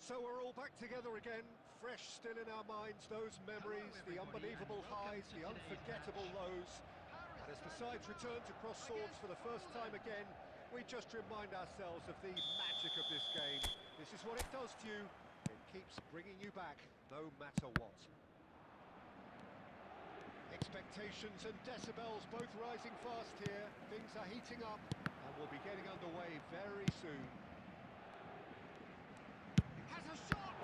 So we're all back together again, fresh still in our minds, those memories, the unbelievable highs, the unforgettable lows. And as the sides return to cross swords for the first time again, we just remind ourselves of the magic of this game. This is what it does to you. It keeps bringing you back, no matter what. Expectations and decibels both rising fast here. Things are heating up and we'll be getting underway very soon. Has a shot!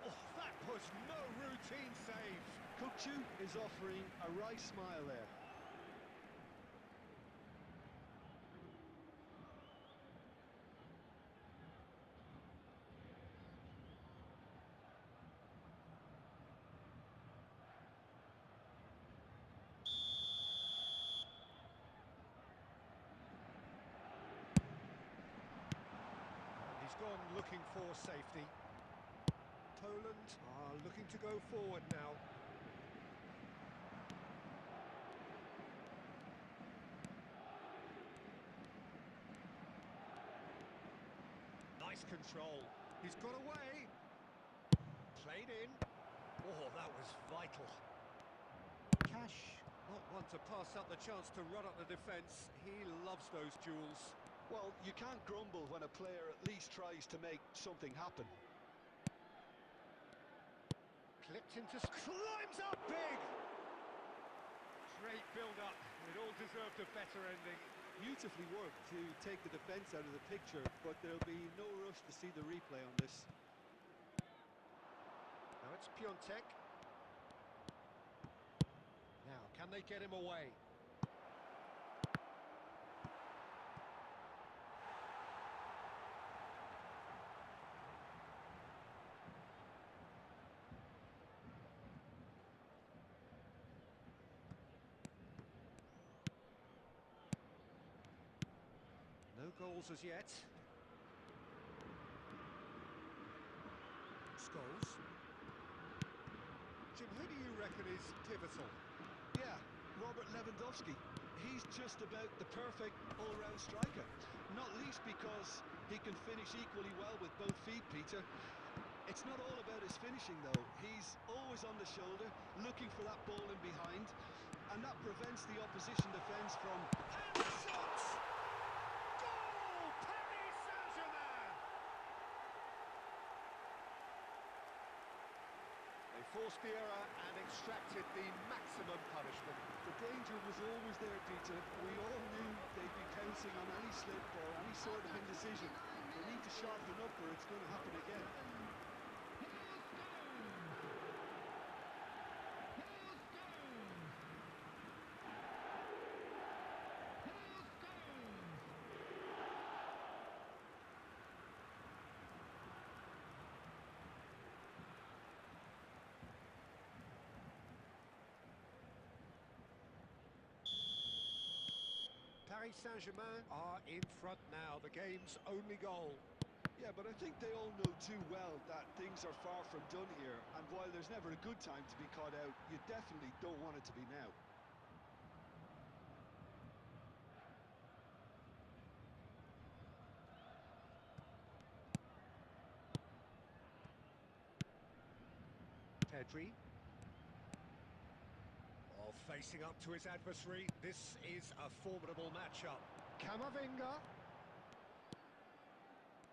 Oh, that was no routine save. Kukçu is offering a wry smile there. He's gone looking for safety. Poland are looking to go forward now. Nice control. He's got away. Played in. Oh, that was vital. Cash, not one to pass up the chance to run up the defence. He loves those duels. Well, you can't grumble when a player at least tries to make something happen. Clipped into... climbs up big! Great build-up. It all deserved a better ending. Beautifully worked to take the defence out of the picture, but there'll be no rush to see the replay on this. Now it's Piontek. Now, can they get him away? No goals as yet. Scholes. Jim, who do you reckon is pivotal? Yeah, Robert Lewandowski. He's just about the perfect all-round striker. Not least because he can finish equally well with both feet, Peter. It's not all about his finishing, though. He's always on the shoulder, looking for that ball in behind, and that prevents the opposition defence from... And the shot! Goal! Paris Saint-Germain! They forced the error and extracted the maximum punishment. The danger was always there, Peter. We all knew they'd be pouncing on any slip or any sort of indecision. They need to sharpen up or it's going to happen again. Paris Saint-Germain are in front now, the game's only goal. Yeah, but I think they all know too well that things are far from done here, and while there's never a good time to be caught out, you definitely don't want it to be now. Pedri. Oh, facing up to his adversary, this is a formidable matchup. Camavinga.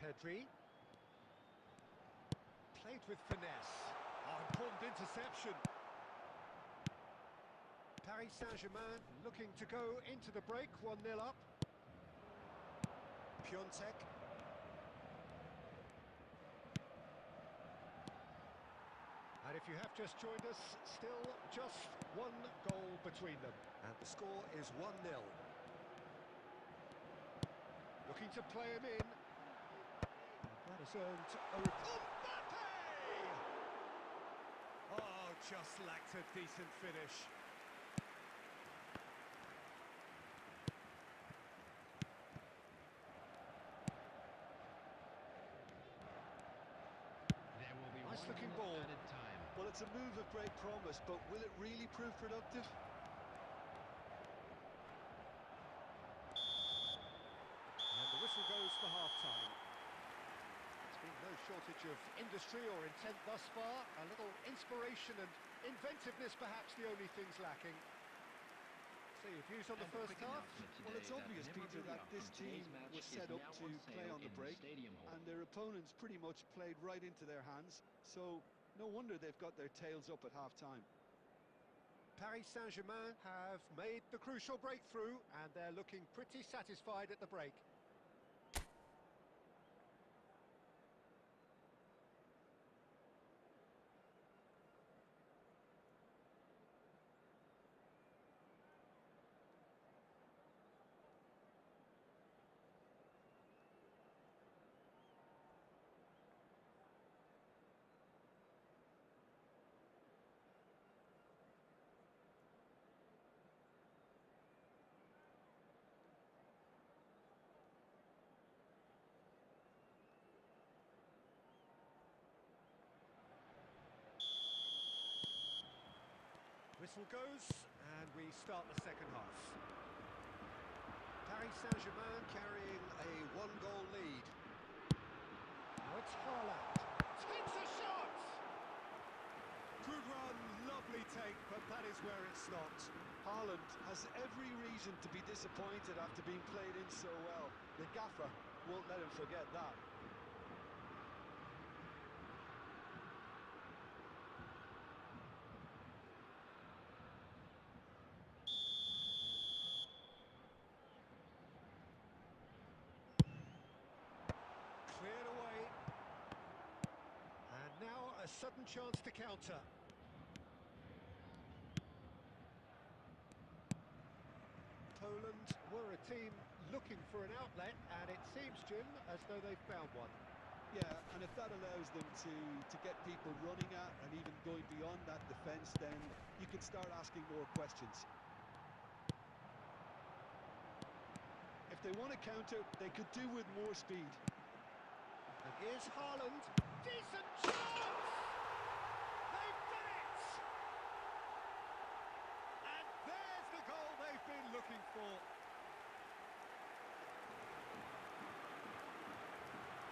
Pedri. Played with finesse. Oh, important interception. Paris Saint-Germain looking to go into the break, 1-0 up. Piontek. And if you have just joined us, still just one goal between them. And the score is 1-0. Looking to play him in. That has earned a... Mbappe! Oh, just lacked a decent finish. Nice looking ball. Well, it's a move of great promise, but will it really prove productive? And the whistle goes for half-time. shortage of industry or intent thus far. A little inspiration and inventiveness, perhaps the only things lacking. So your views on the first half? Well, it's obvious, Peter, that this team was set up to play on the break, and their opponents pretty much played right into their hands, so no wonder they've got their tails up at half-time. Paris Saint-Germain have made the crucial breakthrough, and they're looking pretty satisfied at the break. Whistle goes, and we start the second half. Paris Saint-Germain carrying a one-goal lead. Now it's Haaland. Takes a shot! Good run, lovely take, but that is where it stopped. Haaland has every reason to be disappointed after being played in so well. The gaffer won't let him forget that. Cleared away. And now a sudden chance to counter. Poland were a team looking for an outlet, and it seems, Jim, as though they've found one. Yeah, and if that allows them to get people running at and even going beyond that defence, then you can start asking more questions. If they want to counter, they could do with more speed. And here's Haaland. Decent chance! They've done it! And there's the goal they've been looking for.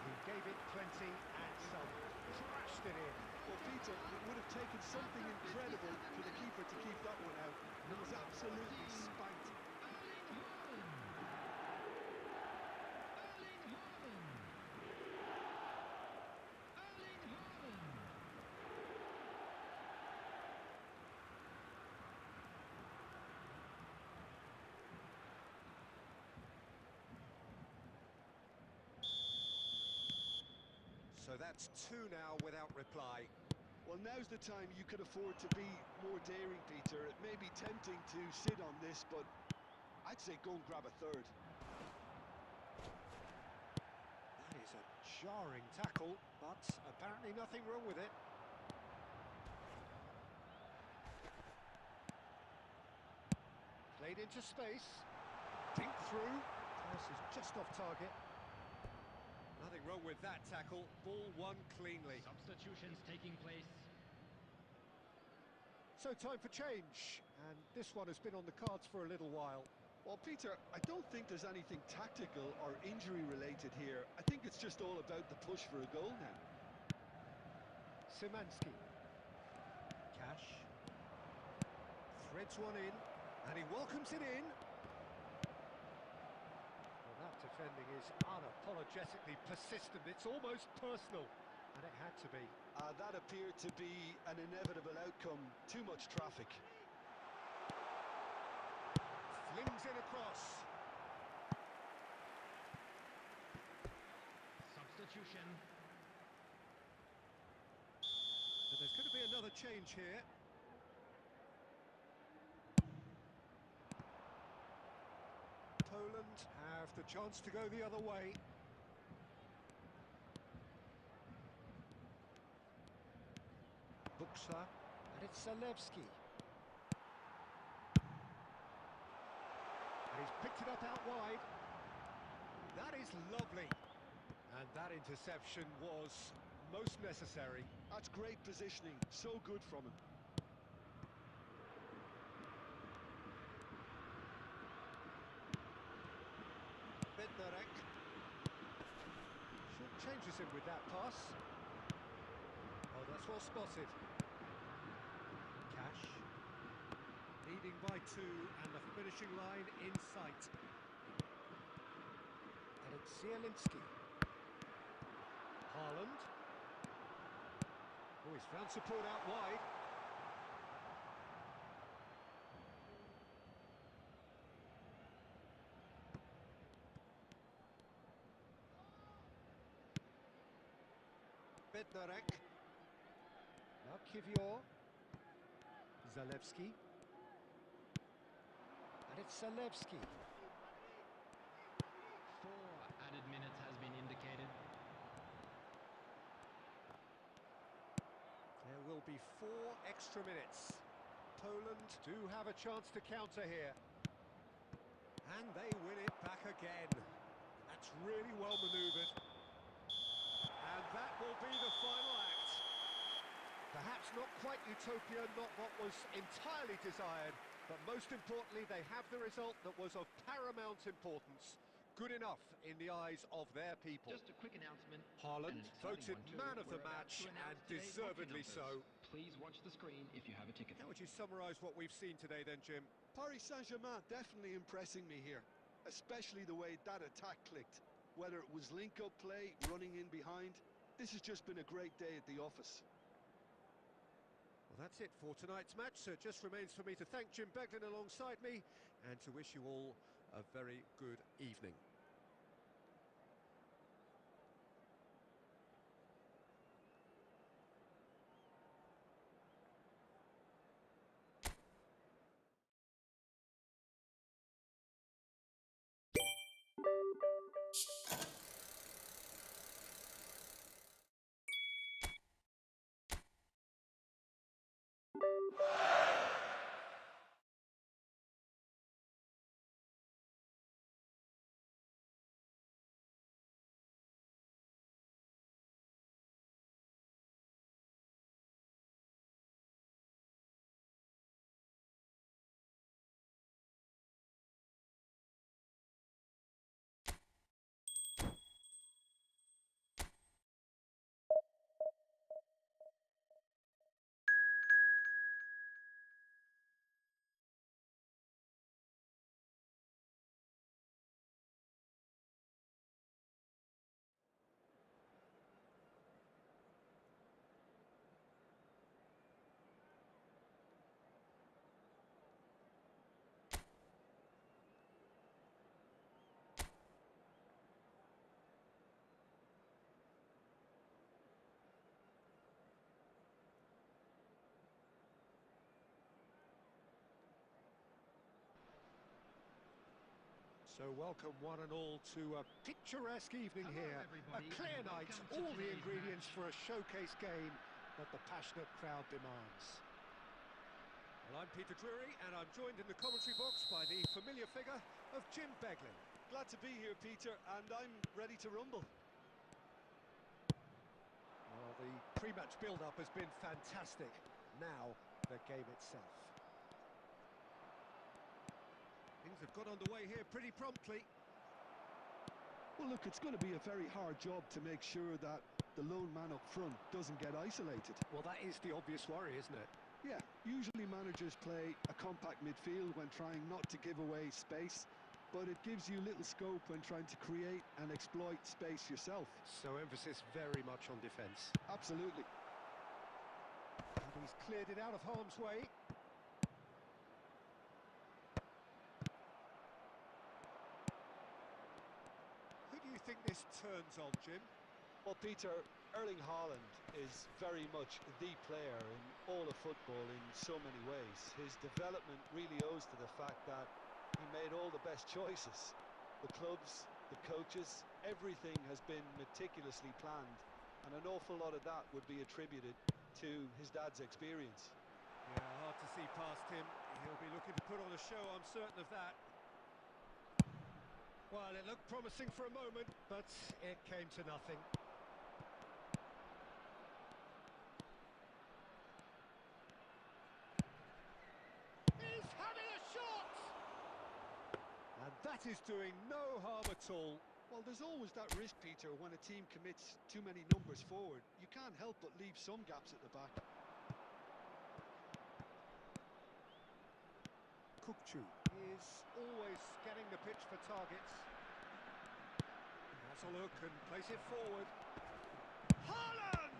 He gave it plenty and some. Crashed it in. Well, Peter, it would have taken something incredible for the keeper to keep that one out. It was absolutely spanked. So that's two now without reply. Well, now's the time you could afford to be more daring, Peter. It may be tempting to sit on this, but I'd say go and grab a third. That is a jarring tackle, but apparently nothing wrong with it. Played into space. Dink through. Pass is just off target. Nothing wrong with that tackle. Ball won cleanly. Substitutions taking place. So time for change, and this one has been on the cards for a little while. Well, Peter, I don't think there's anything tactical or injury-related here. I think it's just all about the push for a goal now. Szymanski. Cash. Threads one in, and he welcomes it in. Well, that defending is unapologetically persistent. It's almost personal, and it had to be. That appeared to be an inevitable outcome. Too much traffic. Flings in across. Substitution. But there's going to be another change here. Poland have the chance to go the other way. Buxa, and it's Zalewski. And he's picked it up out wide. That is lovely. And that interception was most necessary. That's great positioning. So good from him. Bednarek. Short changes in with with that pass. Oh, that's well spotted. Cash. Leading by 2 and the finishing line in sight. And it's Zielinski. Haaland. Oh, he's found support out wide. Bednarek. Now Kivior. Zalewski. And it's Zalewski. 4 added minutes has been indicated. There will be 4 extra minutes. Poland do have a chance to counter here. And they win it back again. That's really well manoeuvred. And that will be the final act. Perhaps not quite utopia, not what was entirely desired, but most importantly, they have the result that was of paramount importance. Good enough in the eyes of their people. Just a quick announcement. Haaland and an exciting voted one too. man of the We're about match, to announce and today's deservedly watching numbers. so. Please watch the screen if you have a ticket. How would you summarise what we've seen today then, Jim? Paris Saint-Germain definitely impressing me here, especially the way that attack clicked. Whether it was link-up play, running in behind, this has just been a great day at the office. Well, that's it for tonight's match, so it just remains for me to thank Jim Beglin alongside me and to wish you all a very good evening. So welcome one and all to a picturesque evening Hello, here. A everybody, clear and night, welcome to all the today's ingredients match. for a showcase game that the passionate crowd demands. Well, I'm Peter Drury, and I'm joined in the commentary box by the familiar figure of Jim Beglin. Glad to be here, Peter, and I'm ready to rumble. Well, the pre-match build-up has been fantastic. Now, the game itself. Things have got underway here pretty promptly. Well, look, it's going to be a very hard job to make sure that the lone man up front doesn't get isolated. Well, that is the obvious worry, isn't it? Yeah, usually managers play a compact midfield when trying not to give away space, but it gives you little scope when trying to create and exploit space yourself. So emphasis very much on defence. Absolutely. And he's cleared it out of harm's way. Who do you think this turns on, Jim? Well, Peter, Erling Haaland is very much the player in all of football in so many ways. His development really owes to the fact that he made all the best choices. The clubs, the coaches, everything has been meticulously planned, and an awful lot of that would be attributed to his dad's experience. Yeah, hard to see past him. He'll be looking to put on a show, I'm certain of that. Well, it looked promising for a moment, but it came to nothing. He's having a shot! And that is doing no harm at all. Well, there's always that risk, Peter, when a team commits too many numbers forward. You can't help but leave some gaps at the back. Kukchu is always scanning the pitch for targets. Has a look and plays it forward. Haaland!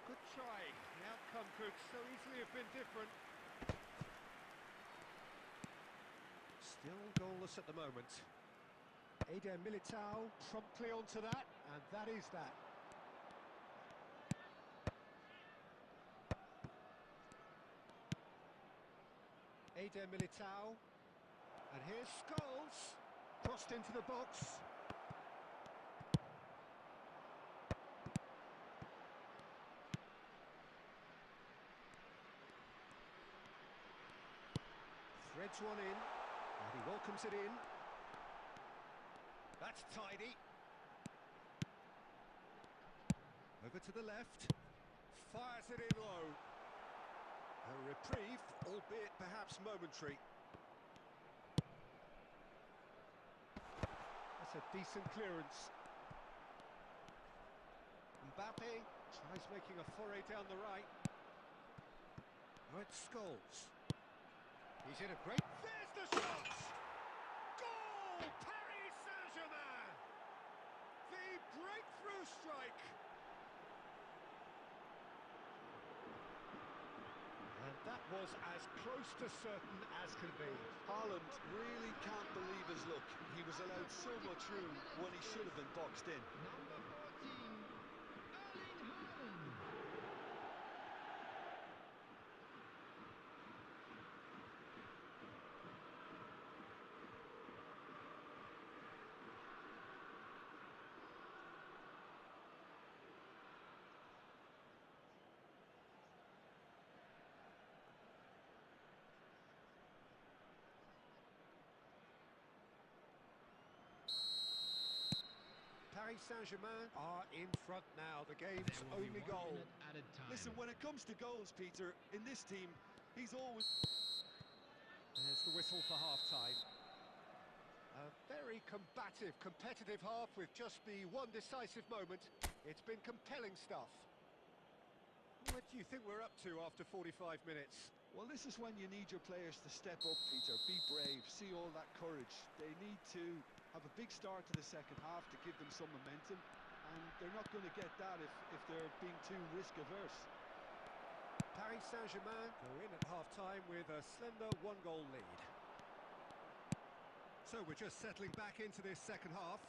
Good try. The outcome could so easily have been different. Still goalless at the moment. Eder Militao promptly onto that, and that is that. Eder Militao. And here's Scholes. Crossed into the box. Threads one in, and he welcomes it in. That's tidy. Over to the left, fires it in low. A reprieve, albeit perhaps momentary. That's a decent clearance. Mbappe tries making a foray down the right. Now it's Scholes. He's in a great... There's the shot! Goal! Paris Saint-Germain! The breakthrough strike! And that was as close to certain as can be. Haaland really can't believe his luck. He was allowed so much room when he should have been boxed in. Number 14, Erling Haaland. Paris Saint-Germain are in front now, the game's There will be only 1 goal. minute added time. Listen, when it comes to goals, Peter, in this team, he's always... There's the whistle for half-time. A very combative, competitive half with just the one decisive moment. It's been compelling stuff. What do you think we're up to after 45 minutes? Well, this is when you need your players to step up, Peter. Be brave, see all that courage. They need to have a big start to the second half to give them some momentum, and they're not going to get that if they're being too risk-averse. Paris Saint-Germain go in at half-time with a slender one-goal lead. So we're just settling back into this second half.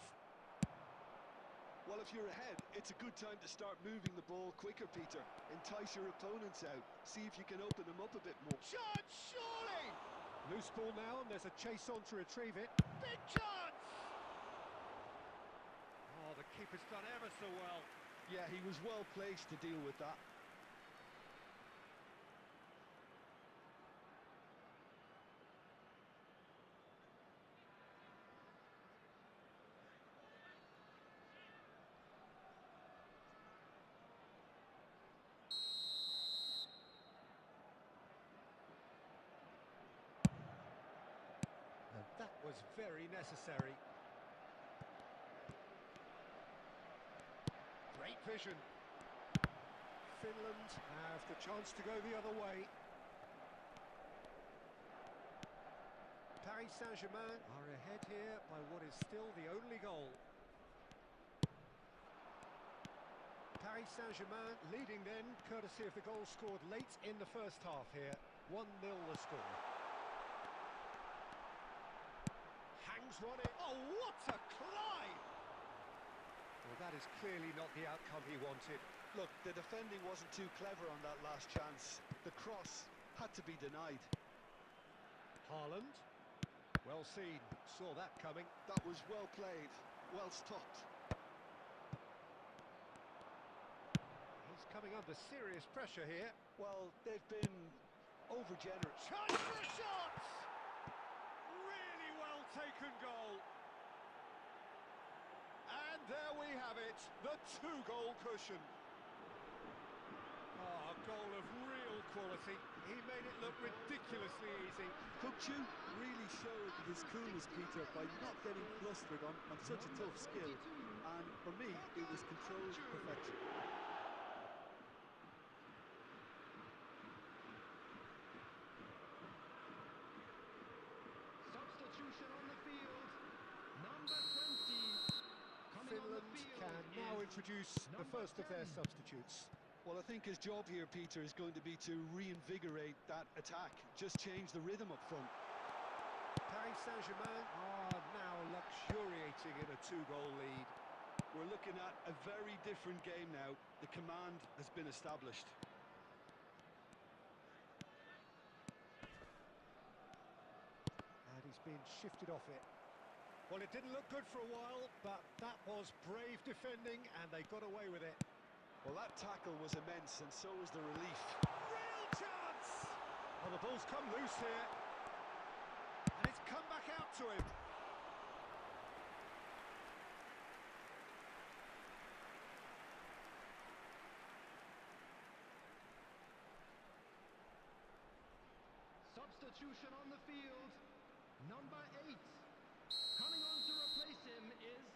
Well, if you're ahead, it's a good time to start moving the ball quicker, Peter. Entice your opponents out. See if you can open them up a bit more. Chance, surely! Loose ball now, and there's a chase on to retrieve it. Big chance! Oh, the keeper's done ever so well. Yeah, he was well placed to deal with that. And that was very necessary. Great vision. Finland have the chance to go the other way. Paris Saint-Germain are ahead here by what is still the only goal. Paris Saint-Germain leading then, courtesy of the goal scored late in the first half here. 1-0 the score. Hangs one in. Oh, what a climb! Well, that is clearly not the outcome he wanted. Look, the defending wasn't too clever on that last chance. The cross had to be denied. Haaland, well seen, saw that coming. That was well played, well stopped. He's coming under serious pressure here. Well, they've been over-generous. Chance for a shot! Really well taken goal. And there we have it, the two-goal cushion. Oh, a goal of real quality. He made it look ridiculously easy. Kukçu really showed his coolness, Peter, by not getting flustered on such a tough skill. And for me, it was controlled perfection. Substitution on the field. Number 20. Coming on the Finland field can now is introduce the number first of their 10. substitutes. Well, I think his job here, Peter, is going to be to reinvigorate that attack. Just change the rhythm up front. Paris Saint-Germain are now luxuriating in a two-goal lead. We're looking at a very different game now. The command has been established. And he's been shifted off it. Well, it didn't look good for a while, but that was brave defending, and they got away with it. Well, that tackle was immense, and so was the relief. Real chance! Well, the ball's come loose here. And it's come back out to him. Substitution on the field. Number 8. Coming on to replace him is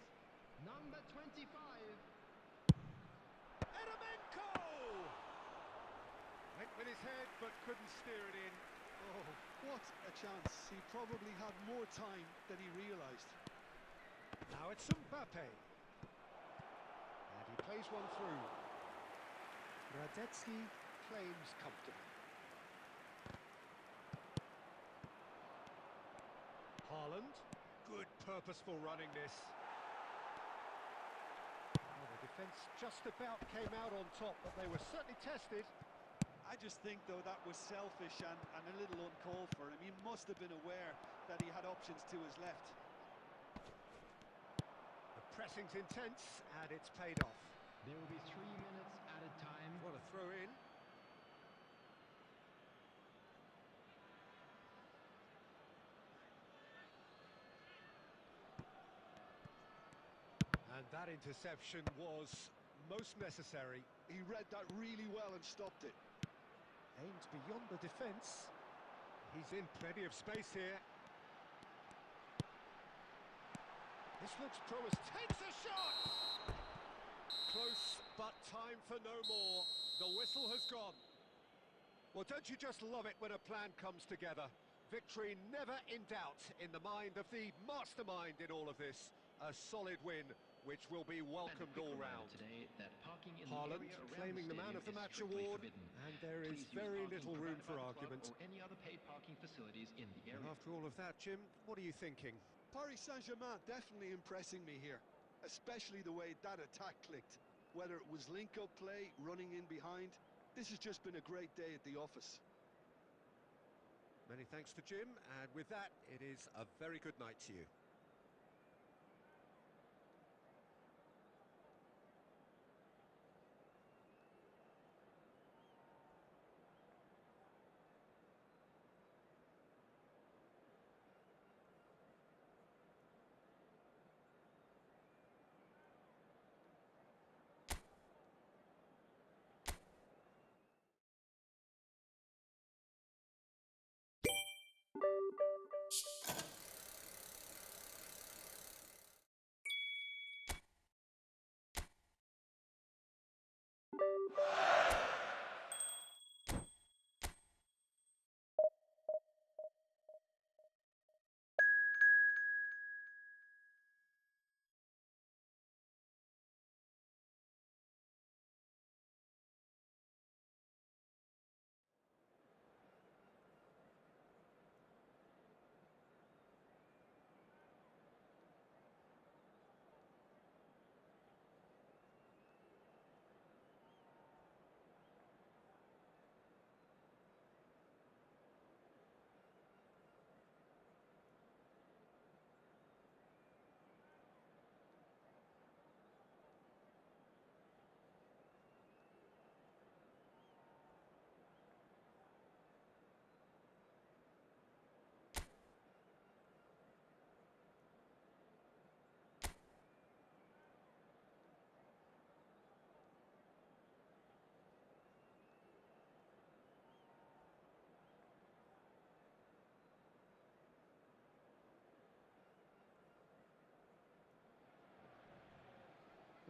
number 25. Eremenko! Went with his head, but couldn't steer it in. Oh, what a chance. He probably had more time than he realised. Now it's Mbappe. And he plays one through. Radetzky claims comfortably. Haaland, good purposeful running this. Well, the defence just about came out on top, but they were certainly tested. I just think, though, that was selfish and a little uncalled for him. He must have been aware that he had options to his left. The pressing's intense, and it's paid off. There will be 3 minutes added time. What a throw in. And that interception was most necessary. He read that really well and stopped it. Aimed beyond the defence. He's in plenty of space here. This looks promising. Takes a shot! Close, but time for no more. The whistle has gone. Well, don't you just love it when a plan comes together? Victory never in doubt in the mind of the mastermind in all of this. A solid win, which will be welcomed all round. Today that parking in Haaland the area around claiming the man stadium of the is match strictly award, forbidden. and there is Please use very parking little room provided for by the argument. club or any other paid parking facilities in the And area. after all of that, Jim, what are you thinking? Paris Saint-Germain definitely impressing me here, especially the way that attack clicked. Whether it was link-up play, running in behind, this has just been a great day at the office. Many thanks to Jim, and with that, it is a very good night to you.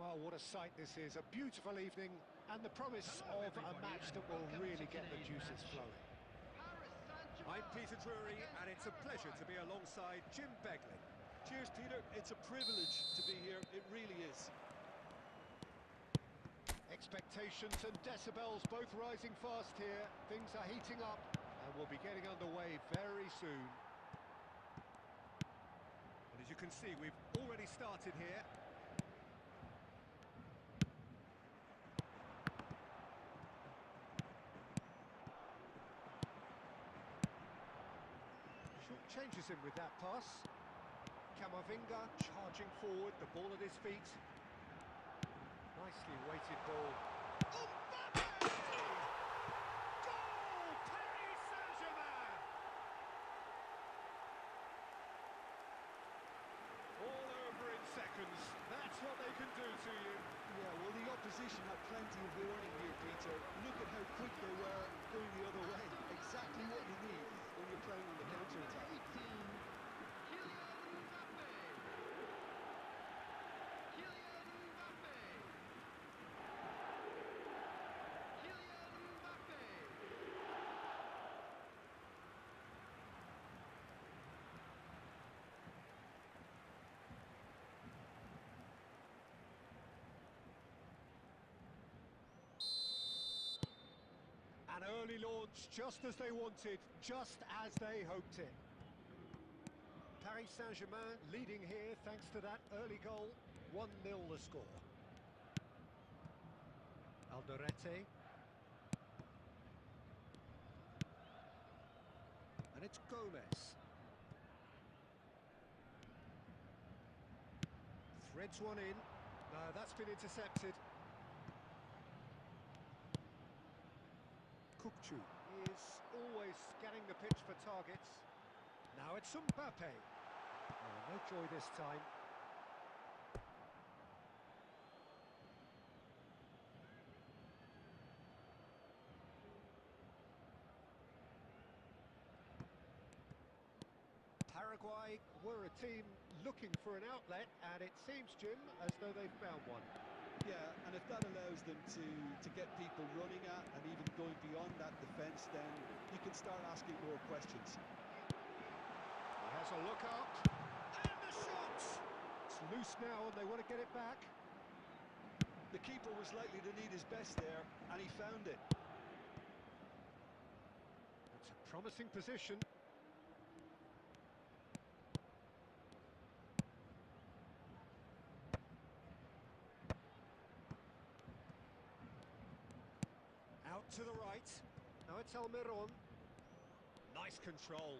Well, what a sight this is. A beautiful evening and the promise of a match that will really get the juices flowing. I'm Peter Drury, and it's a pleasure to be alongside Jim Beglin. Cheers, Peter. It's a privilege to be here. It really is. Expectations and decibels both rising fast here. Things are heating up and we'll be getting underway very soon. Well, as you can see, we've already started here. Changes him with that pass. Camavinga charging forward, the ball at his feet. Nicely weighted ball. Mbappe! Goal! Paris Saint-Germain! All over in seconds. That's what they can do to you. Yeah, well, the opposition had plenty of warning here, Peter. Look at how quick they were going the other way. Exactly what you need when you're playing on the counter-attack. An early launch, just as they wanted, just as they hoped it. Paris Saint-Germain leading here thanks to that early goal. 1-0 the score. Alderete. And it's Gomez. Threads one in. No, that's been intercepted. Kukcu is always scanning the pitch for targets. Now it's Mbappe. Oh, no joy this time. Paraguay were a team looking for an outlet, and it seems, Jim, as though they've found one. Yeah, and if that allows them to get people running at and even going beyond that defence, then you can start asking more questions. He has a look up, and the shot! It's loose now, and they want to get it back. The keeper was likely to need his best there, and he found it. It's a promising position. Out to the right. Now it's Almiron. Nice control.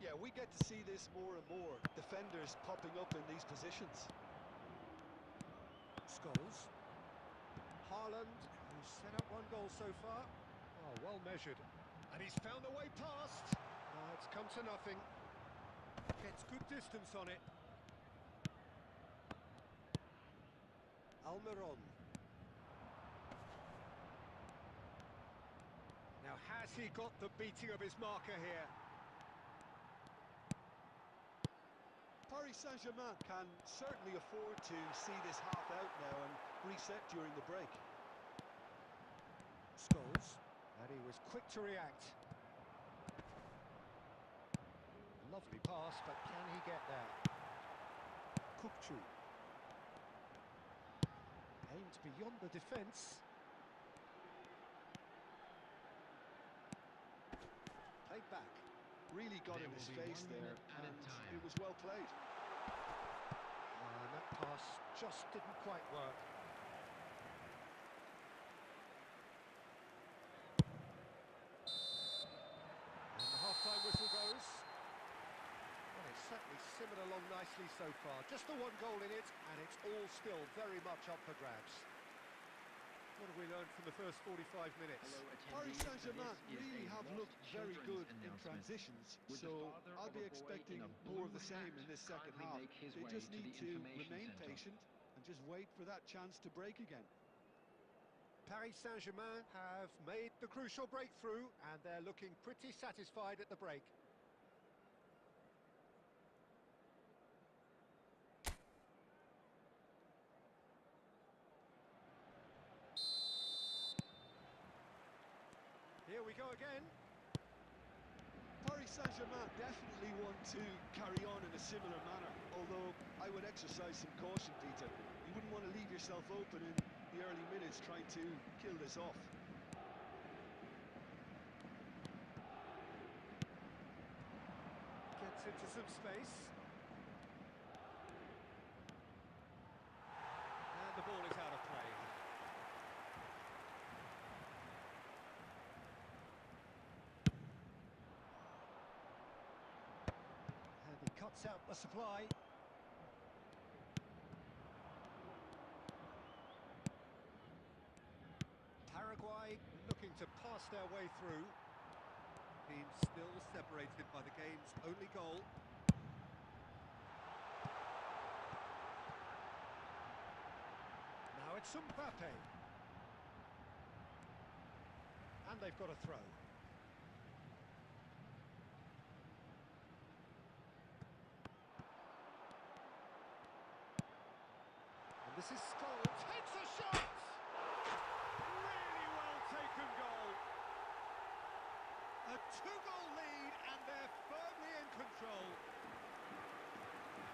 Yeah, we get to see this more and more. Defenders popping up in these positions. Scholes. Haaland, who's set up one goal so far. Oh, well measured. And he's found a way past. It's come to nothing. Gets good distance on it. Almiron. Now, has he got the beating of his marker here? Paris Saint-Germain can certainly afford to see this half out now and reset during the break. Scholes, and he was quick to react. Lovely pass, but can he get there? Kukcu. Aimed beyond the defence. Played back. Really got in his face there, and it was well played. And that pass just didn't quite work. And the half-time whistle goes. Well, it's certainly simmered along nicely so far. Just the one goal in it, and it's all still very much up for grabs. What have we learned from the first 45 minutes? Paris Saint-Germain really have looked very good in transitions, so I'll be expecting more of the same in this second half. They just need to remain patient and just wait for that chance to break again. Paris Saint-Germain have made the crucial breakthrough, and they're looking pretty satisfied at the break. here we go again. Paris Saint-Germain definitely want to carry on in a similar manner, although I would exercise some caution, Peter. You wouldn't want to leave yourself open in the early minutes trying to kill this off. Gets into some space. And the ball is out of play. And he cuts out the supply. Paraguay looking to pass their way through. Team still separated by the game's only goal. Now it's Mbappe. And they've got a throw. And this is Skull. Takes a shot! Really well taken goal. A 2-goal lead and they're firmly in control.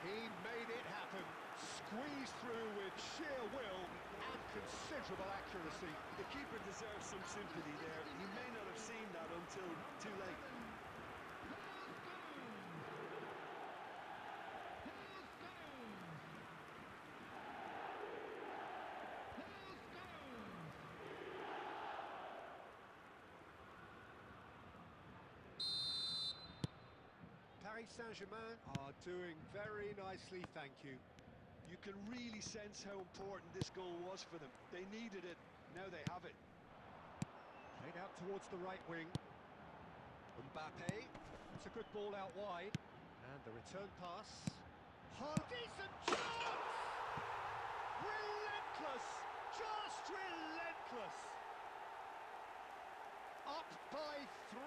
He made it happen. Squeezed through with sheer will and considerable accuracy. The keeper deserves some sympathy there. He may not have seen that until too late. Paris Saint-Germain are doing very nicely, thank you. You can really sense how important this goal was for them. They needed it, now they have it. Played out towards the right wing. Mbappe, it's a good ball out wide. And the return pass. Decent chance! Relentless! Just relentless! Up by 3.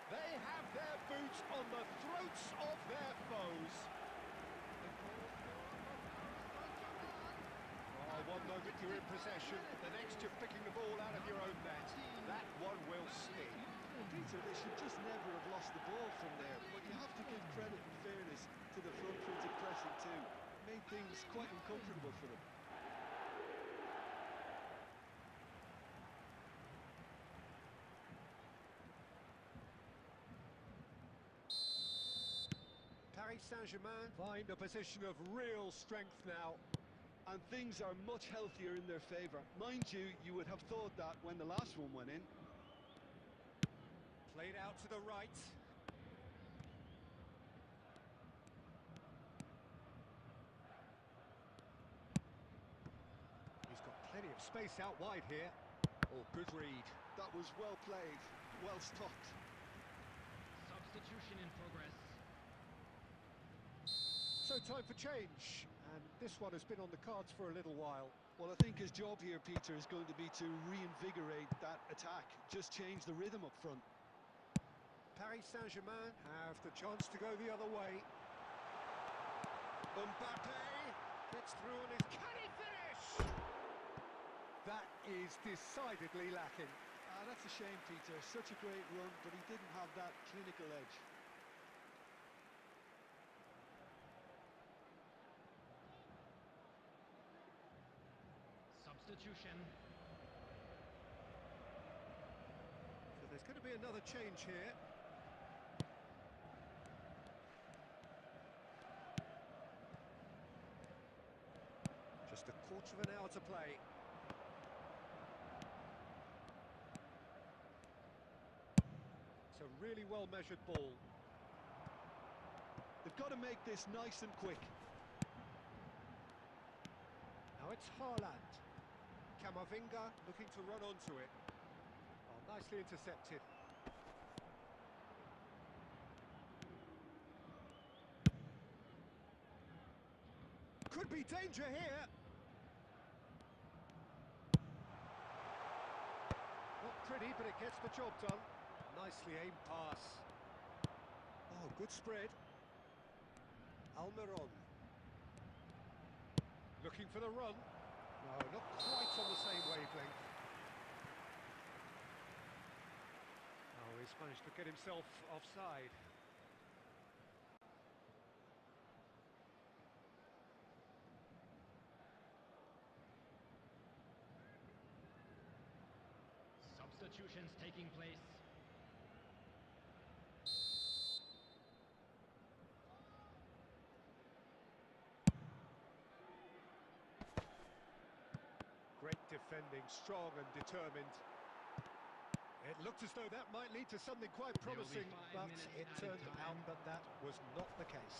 They have their boots on the throats of their foes. Oh, one moment you're in possession, the next you're picking the ball out of your own net. That one will sting. Peter, they should just never have lost the ball from there, but you have to give credit and fairness to the front-footed pressing too. Made things quite uncomfortable for them. Paris Saint-Germain find a position of real strength now. And things are much healthier in their favour. Mind you, you would have thought that when the last one went in. Played out to the right. He's got plenty of space out wide here. Oh, good read. That was well played, well stopped. Substitution in progress. So time for change, and this one has been on the cards for a little while. Well, I think his job here, Peter, is going to be to reinvigorate that attack. Just change the rhythm up front. Paris Saint-Germain have the chance to go the other way. Mbappe gets through on his... Can he finish? That is decidedly lacking. That's a shame, Peter. Such a great run, but he didn't have that clinical edge. Substitution. So there's going to be another change here. Just a quarter of an hour to play. It's a really well-measured ball. They've got to make this nice and quick. Now it's Haaland. Camavinga looking to run onto it. Oh, nicely intercepted. Could be danger here. Not pretty, but it gets the job done. Nicely aimed pass. Oh, good spread. Almiron. Looking for the run. No, not quite on the same wavelength. he's managed to get himself offside. Substitutions taking place. Great defending, strong and determined. It looked as though that might lead to something quite There will be promising, 5 but minutes it added turned time. out that that was not the case.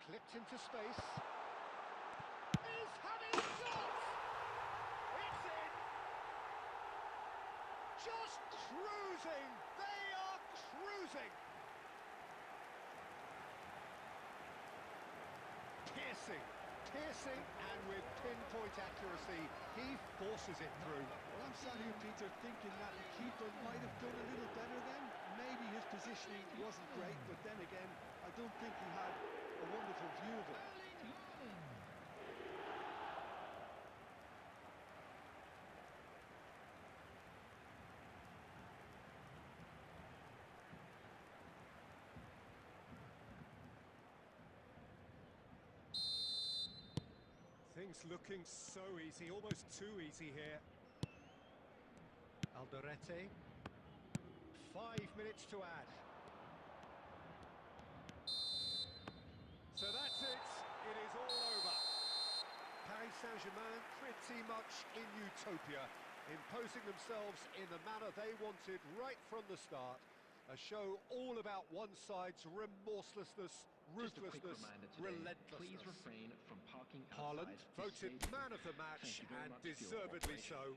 Clipped into space. Is having a shot! It's in! Just cruising! They are cruising! Piercing, and with pinpoint accuracy, he forces it through. Well, I'm sat here, Peter, thinking that the keeper might have done a little better then. Maybe his positioning wasn't great, but then again, I don't think he had a wonderful view of it. Things looking so easy, almost too easy here. Alderete. 5 minutes to add. So that's it. It is all over. Paris Saint-Germain pretty much in utopia, imposing themselves in the manner they wanted right from the start. A show all about one side's remorselessness, Just a quick ruthlessness, reminder today, please relentlessness. refrain from parking Haaland outside the voted stadium. man of the match, Thank you very and much for your deservedly cooperation. so.